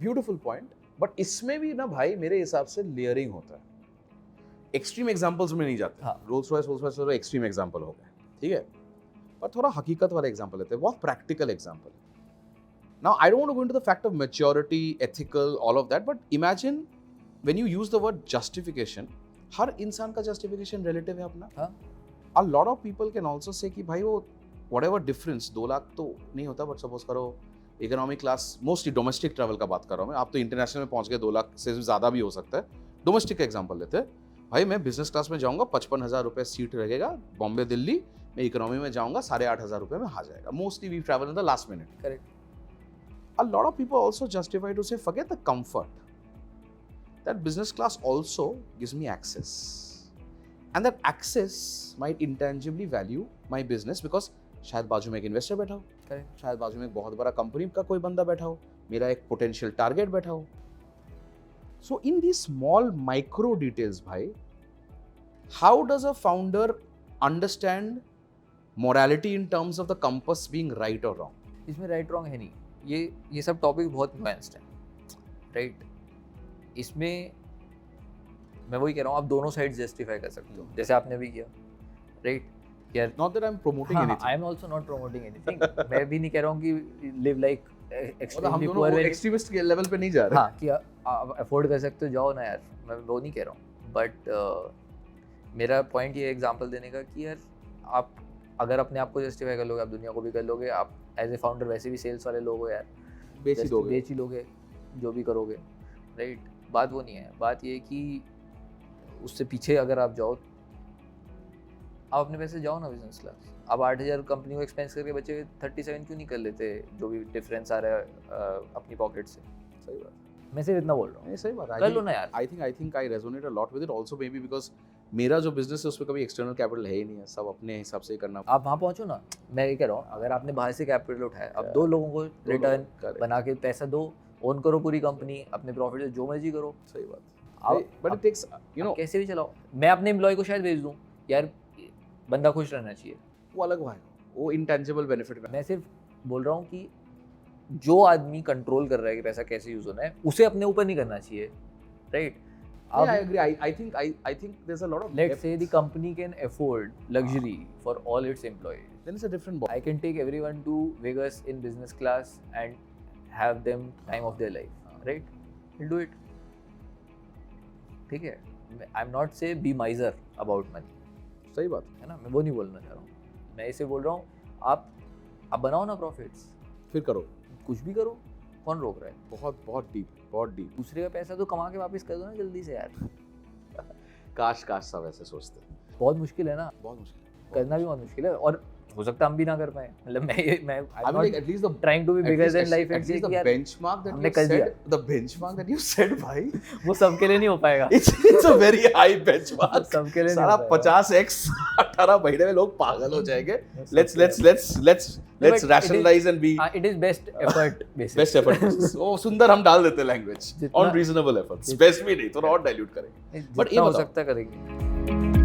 Beautiful point, but इसमें भी ना भाई मेरे हिसाब से लेयरिंग होता है। एक्सट्रीम एग्जांपल्स में नहीं जाते। हाँ। रोल्स रॉयस तो एक्सट्रीम एग्जांपल हो गए, ठीक है, पर थोड़ा हकीकत वाला एग्जांपल लेते हैं, बहुत practical example. Now I don't want to go into the fact of maturity, ethical, all of that, but imagine when you use the word justification, हर इंसान का जस्टिफिकेशन रिलेटिव है अपना। हाँ। A lot of people can also say कि भाई वो whatever difference 2 lakh तो नहीं होता, बट सपोज करो economic class, mostly domestic travel का बात कर रहा हूँ मैं, आप तो इंटरनेशनल में पहुंच गए, 2 लाख से ज़्यादा भी हो सकता है। डोमेस्टिक का एग्जांपल लेते हैं, भाई मैं बिजनेस क्लास में जाऊँगा, 55,000 रुपये सीट रहेगा, बॉम्बे दिल्ली, मैं इकोनॉमी में जाऊँगा, 8,500 रुपये में आ जाएगा। Mostly we travel in the last minute. Correct. A lot of people also justify to say forget the comfort, that business class also gives me access, and that access might intangibly value my business because शायद बाजू में एक investor बैठा हो, correct. शायद बाजू में एक बहुत बड़ा कंपनी का कोई बंदा बैठा हो, मेरा एक पोटेंशियल टारगेट बैठा हो। सो इन दी स्मॉल माइक्रो डिटेल्स भाई, how does a founder understand morality in terms of the compass being right और रॉन्ग? इसमें राइट रॉन्ग है नहीं, ये सब टॉपिक बहुत नुआंस्ड है, राइट। इसमें मैं वही कह रहा हूँ, आप दोनों साइड जस्टिफाई कर सकते हो, जैसे आपने भी किया, राइट। यार not that I am promoting anything, I am also not promoting anything, मैं भी नहीं कह रहा हूँ कि लिव लाइक हम एक्सट्रीमली दोनों पुअर, एक्सट्रीमिस्ट के लेवल पे नहीं जा रहे। हाँ, कि आप अफोर्ड कर सकते हो, जाओ ना यार, मैं वो नहीं कह रहा हूँ, बट मेरा पॉइंट ये एग्जांपल देने का कि यार आप अगर अपने आप को जस्टिफाई कर लोगे, आप दुनिया को भी कर लोगे, आप एज ए फाउंडर वैसे भी सेल्स वाले लोग हो यार, बेच ही लोगे जो भी करोगे, राइट। बात वो नहीं है, बात ये है कि उससे पीछे अगर आप जाओ, आप अपने पैसे जाओ ना बिजनेस क्लास, आप 8,000 कंपनी को एक्सपेंस करके बच्चे 37 क्यों नहीं कर लेते, जो भी डिफरेंस आ रहा है अपनी पॉकेट से। सही बात, मैं सिर्फ इतना बोल रहा हूँ, नहीं सही बात, कर लो ना यार। I think I resonate a lot with it also, may be because मेरा जो बिजनेस है उसमें कभी एक्सटर्नल कैपिटल है ही नहीं है, सब अपने हिसाब से ही करना। आप वहाँ पहुँचो ना, मैं ये कह रहा हूँ, अगर आपने बाहर से कैपिटल उठाया, अब 2 लोगों को रिटर्न बना के पैसा दो, ओन करो पूरी कंपनी, अपने प्रॉफिट से जो मर्जी करो। सही बात, आप but it takes you know, कैसे भी चलाओ, मैं अपने एम्प्लॉय को शायद भेज दूँ, यार बंदा खुश रहना चाहिए, वो अलग है, वो इंटेंजिबल बेनिफिट में। मैं सिर्फ बोल रहा हूँ कि जो आदमी कंट्रोल कर रहा है कि पैसा कैसे यूज होना है, उसे अपने ऊपर नहीं करना चाहिए, right. I agree. I think there's a lot of. Let's say the company can afford luxury for all its employees. Then it's a different ball. I can take everyone to Vegas in business class and have them time of their life, right? We'll do it. ठीक है, I'm not say be miser about money. सही बात है ना, मैं वो नहीं बोलना चाह रहा हूँ, मैं इसे बोल रहा हूँ आप बनाओ ना प्रॉफिट्स, फिर करो, कुछ भी करो, कौन रोक रहा है? बहुत डीप, बहुत डीप। दूसरे का पैसा तो कमा के वापस कर दो ना जल्दी से यार। काश सब ऐसे सोचते। बहुत मुश्किल है ना, बहुत मुश्किल, करना भी बहुत मुश्किल है, और हो सकता है हम भी ना कर पाए, मतलब मैं I mean, like, at least the trying to be bigger than life and the यार benchmark that हमने you कर दिया। said, the benchmark that you said, भाई, वो सबके लिए नहीं हो पाएगा। it's a very high benchmark। सबके लिए नहीं सारा हो पाएगा। 50x 18 महीने में लोग पागल हो जाएंगे। Let's rationalize and be it is best effort basis। best effort basis। वो सुंदर हम डाल देते language, on reasonable efforts, best भी नहीं, थोड़ा और dilute करेंगे। बट ये हो सकता करेंगे।